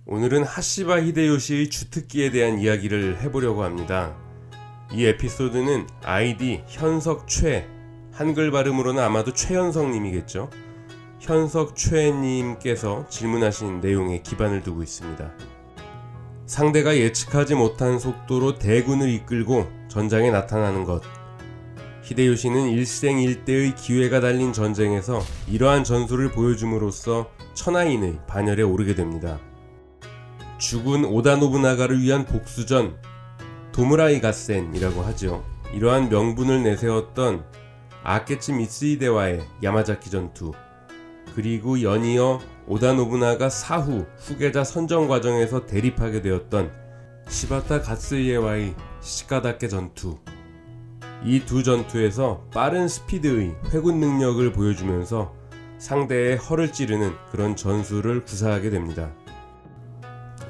오늘은 하시바 히데요시의 주특기에 대한 이야기를 해보려고 합니다. 이 에피소드는 아이디 현석최, 한글 발음으로는 아마도 최현석님이겠죠. 현석최님께서 질문하신 내용에 기반을 두고 있습니다. 상대가 예측하지 못한 속도로 대군을 이끌고 전장에 나타나는 것. 히데요시는 일생일대의 기회가 달린 전쟁에서 이러한 전술을 보여줌으로써 천하인의 반열에 오르게 됩니다. 죽은 오다 노부나가를 위한 복수전, 도무라이 가센이라고 하죠. 이러한 명분을 내세웠던 아케치 미쓰히데와의 야마자키 전투, 그리고 연이어 오다 노부나가 사후 후계자 선정 과정에서 대립하게 되었던 시바타 가스이에와의 시시카다케 전투. 이 두 전투에서 빠른 스피드의 회군 능력을 보여주면서 상대의 허를 찌르는 그런 전술을 구사하게 됩니다.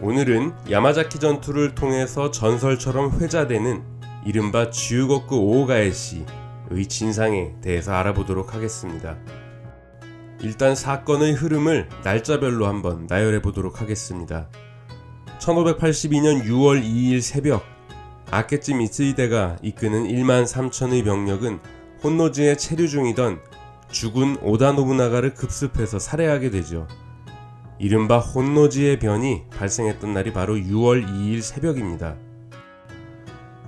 오늘은 야마자키 전투를 통해서 전설처럼 회자되는 이른바 쥐유거쿠 오오가에시의 진상에 대해서 알아보도록 하겠습니다. 일단 사건의 흐름을 날짜별로 한번 나열해 보도록 하겠습니다. 1582년 6월 2일 새벽, 아케치 미쓰히데가 이끄는 1만 3천의 병력은 혼노지에 체류 중이던 죽은 오다 노부나가를 급습해서 살해하게 되죠. 이른바 혼노지의 변이 발생했던 날이 바로 6월 2일 새벽입니다.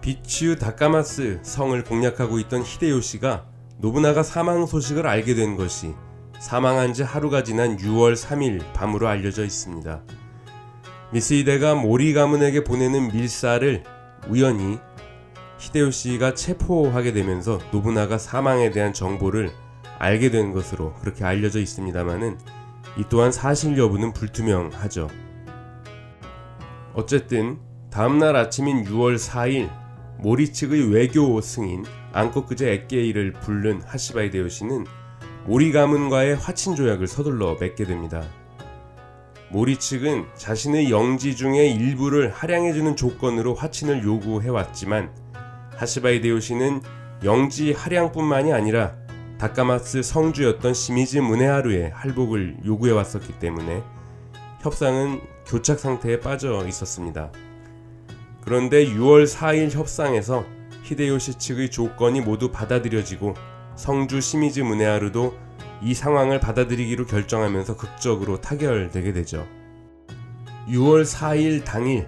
비치유 다카마스 성을 공략하고 있던 히데요시가 노부나가 사망 소식을 알게 된 것이 사망한 지 하루가 지난 6월 3일 밤으로 알려져 있습니다. 미쓰히데가 모리 가문에게 보내는 밀사를 우연히 히데요시가 체포하게 되면서 노부나가 사망에 대한 정보를 알게 된 것으로 그렇게 알려져 있습니다만은 이 또한 사실 여부는 불투명하죠. 어쨌든 다음날 아침인 6월 4일 모리 측의 외교 승인 안코크제 에케이를 부른 하시바 히데요시는 모리 가문과의 화친 조약을 서둘러 맺게 됩니다. 모리 측은 자신의 영지 중에 일부를 할양해주는 조건으로 화친을 요구해왔지만 하시바 히데요시는 영지 할양뿐만이 아니라 다카마스 성주였던 시미즈 무네하루의 할복을 요구해왔었기 때문에 협상은 교착 상태에 빠져 있었습니다. 그런데 6월 4일 협상에서 히데요시 측의 조건이 모두 받아들여지고 성주 시미즈 무네하루도 이 상황을 받아들이기로 결정하면서 극적으로 타결되게 되죠. 6월 4일 당일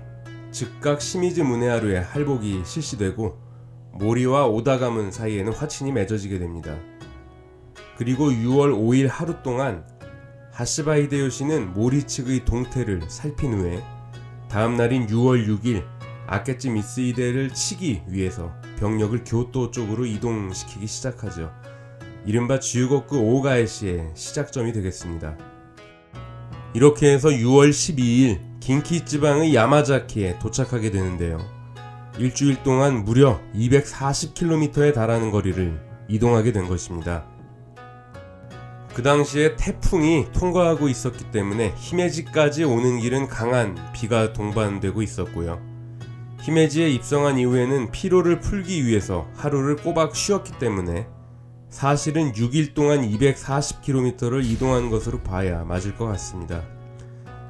즉각 시미즈 무네하루의 할복이 실시되고 모리와 오다 가문 사이에는 화친이 맺어지게 됩니다. 그리고 6월 5일 하루 동안 하시바 히데요시는 모리 측의 동태를 살핀 후에 다음 날인 6월 6일 아케치 미쓰히데를 치기 위해서 병력을 교토 쪽으로 이동시키기 시작하죠. 이른바 쥐유거쿠 오오가에시의 시작점이 되겠습니다. 이렇게 해서 6월 12일 긴키 지방의 야마자키에 도착하게 되는데요. 일주일 동안 무려 240km에 달하는 거리를 이동하게 된 것입니다. 그 당시에 태풍이 통과하고 있었기 때문에 히메지까지 오는 길은 강한 비가 동반되고 있었고요. 히메지에 입성한 이후에는 피로를 풀기 위해서 하루를 꼬박 쉬었기 때문에 사실은 6일 동안 240km를 이동한 것으로 봐야 맞을 것 같습니다.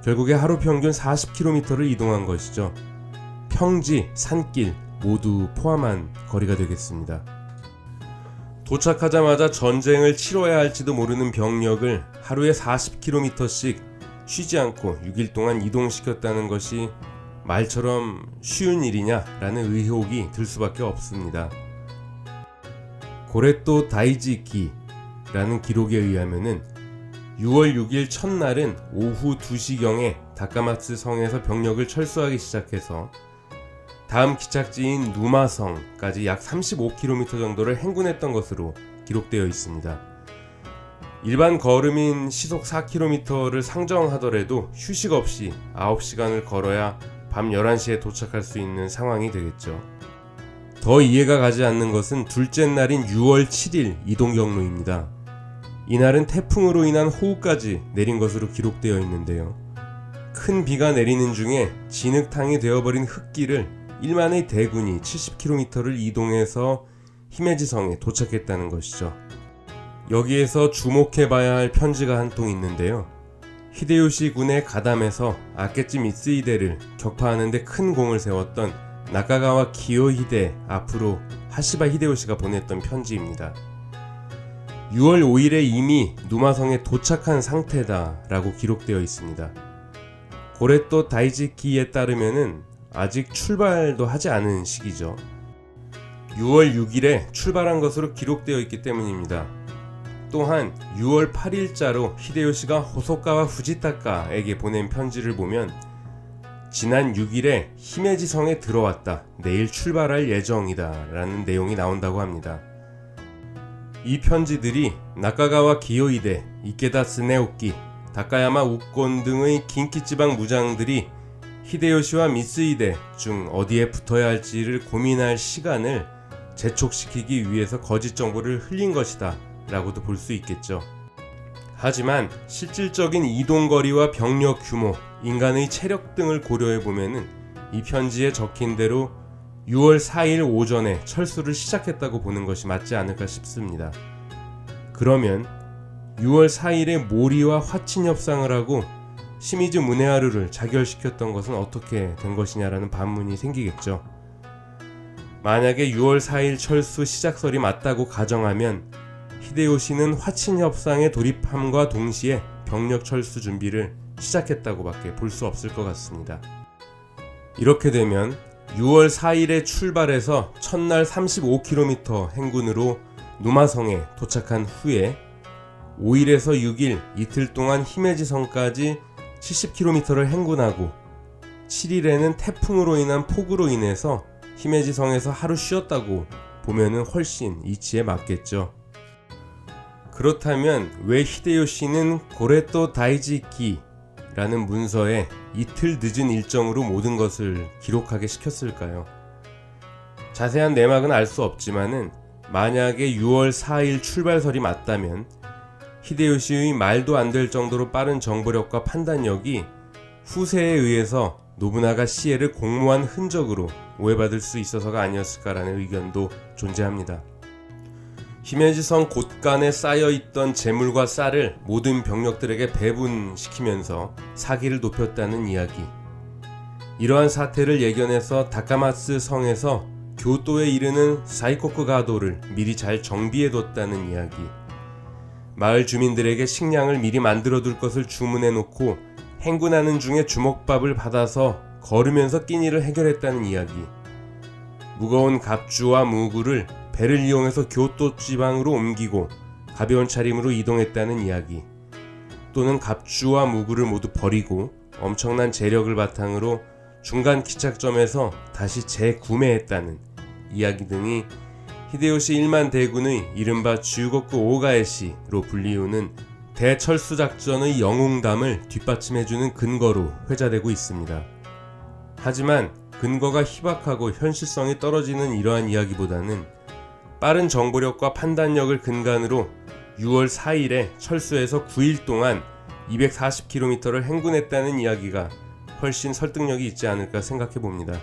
결국에 하루 평균 40km를 이동한 것이죠. 평지, 산길 모두 포함한 거리가 되겠습니다. 도착하자마자 전쟁을 치러야 할지도 모르는 병력을 하루에 40km씩 쉬지 않고 6일 동안 이동시켰다는 것이 말처럼 쉬운 일이냐라는 의혹이 들 수밖에 없습니다. 고레토 다이지키라는 기록에 의하면은 6월 6일 첫날은 오후 2시경에 다카마츠 성에서 병력을 철수하기 시작해서 다음 기착지인 누마성까지 약 35km 정도를 행군했던 것으로 기록되어 있습니다. 일반 걸음인 시속 4km를 상정하더라도 휴식 없이 9시간을 걸어야 밤 11시에 도착할 수 있는 상황이 되겠죠. 더 이해가 가지 않는 것은 둘째 날인 6월 7일 이동 경로입니다. 이날은 태풍으로 인한 호우까지 내린 것으로 기록되어 있는데요. 큰 비가 내리는 중에 진흙탕이 되어버린 흙길을 1만의 대군이 70km를 이동해서 히메지성에 도착했다는 것이죠. 여기에서 주목해봐야 할 편지가 한 통 있는데요. 히데요시 군의 가담에서 아케치 미쓰히데를 격파하는 데 큰 공을 세웠던 나카가와 기요히데 앞으로 하시바 히데요시가 보냈던 편지입니다. 6월 5일에 이미 누마성에 도착한 상태다라고 기록되어 있습니다. 고레또 다이지키에 따르면은 아직 출발도 하지 않은 시기죠. 6월 6일에 출발한 것으로 기록되어 있기 때문입니다. 또한 6월 8일자로 히데요시가 호소카와 후지타카에게 보낸 편지를 보면 지난 6일에 히메지성에 들어왔다. 내일 출발할 예정이다. 라는 내용이 나온다고 합니다. 이 편지들이 나카가와 기요히데, 이케다 스네오키, 다카야마 우권 등의 긴키지방 무장들이 히데요시와 미쓰히데 중 어디에 붙어야 할지를 고민할 시간을 재촉시키기 위해서 거짓 정보를 흘린 것이다 라고도 볼 수 있겠죠. 하지만 실질적인 이동거리와 병력 규모, 인간의 체력 등을 고려해보면 이 편지에 적힌 대로 6월 4일 오전에 철수를 시작했다고 보는 것이 맞지 않을까 싶습니다. 그러면 6월 4일에 모리와 화친 협상을 하고 시미즈 무네하루를 자결시켰던 것은 어떻게 된 것이냐라는 반문이 생기겠죠. 만약에 6월 4일 철수 시작설이 맞다고 가정하면 히데요시는 화친 협상에 돌입함과 동시에 병력 철수 준비를 시작했다고밖에 볼 수 없을 것 같습니다. 이렇게 되면 6월 4일에 출발해서 첫날 35km 행군으로 누마성에 도착한 후에 5일에서 6일 이틀 동안 히메지성까지 70km를 행군하고 7일에는 태풍으로 인한 폭우로 인해서 히메지성에서 하루 쉬었다고 보면은 훨씬 이치에 맞겠죠. 그렇다면 왜 히데요시는 고레또 다이지키라는 문서에 이틀 늦은 일정으로 모든 것을 기록하게 시켰을까요? 자세한 내막은 알 수 없지만은 만약에 6월 4일 출발설이 맞다면 히데요시의 말도 안 될 정도로 빠른 정보력과 판단력이 후세에 의해서 노부나가 시해를 공모한 흔적으로 오해받을 수 있어서가 아니었을까라는 의견도 존재합니다. 히메지성 곳간에 쌓여있던 재물과 쌀을 모든 병력들에게 배분시키면서 사기를 높였다는 이야기. 이러한 사태를 예견해서 다카마츠 성에서 교토에 이르는 사이코쿠 가도를 미리 잘 정비해뒀다는 이야기. 마을 주민들에게 식량을 미리 만들어둘 것을 주문해놓고 행군하는 중에 주먹밥을 받아서 걸으면서 끼니를 해결했다는 이야기. 무거운 갑주와 무구를 배를 이용해서 교토 지방으로 옮기고 가벼운 차림으로 이동했다는 이야기. 또는 갑주와 무구를 모두 버리고 엄청난 재력을 바탕으로 중간 기착점에서 다시 재구매했다는 이야기 등이 히데요시 1만 대군의 이른바 쥐고쿠 오가에시로 불리우는 대철수작전의 영웅담을 뒷받침해주는 근거로 회자되고 있습니다. 하지만 근거가 희박하고 현실성이 떨어지는 이러한 이야기보다는 빠른 정보력과 판단력을 근간으로 6월 4일에 철수해서 9일 동안 240km를 행군했다는 이야기가 훨씬 설득력이 있지 않을까 생각해 봅니다.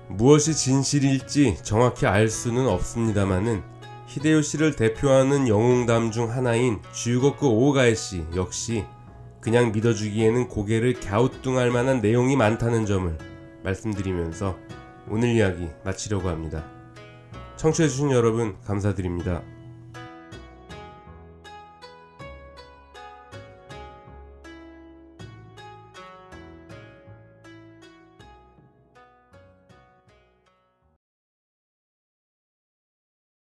무엇이 진실일지 정확히 알 수는 없습니다만은 히데요시를 대표하는 영웅담 중 하나인 쥐고쿠 오가에시 역시 그냥 믿어주기에는 고개를 갸우뚱할 만한 내용이 많다는 점을 말씀드리면서 오늘 이야기 마치려고 합니다. 청취해주신 여러분 감사드립니다.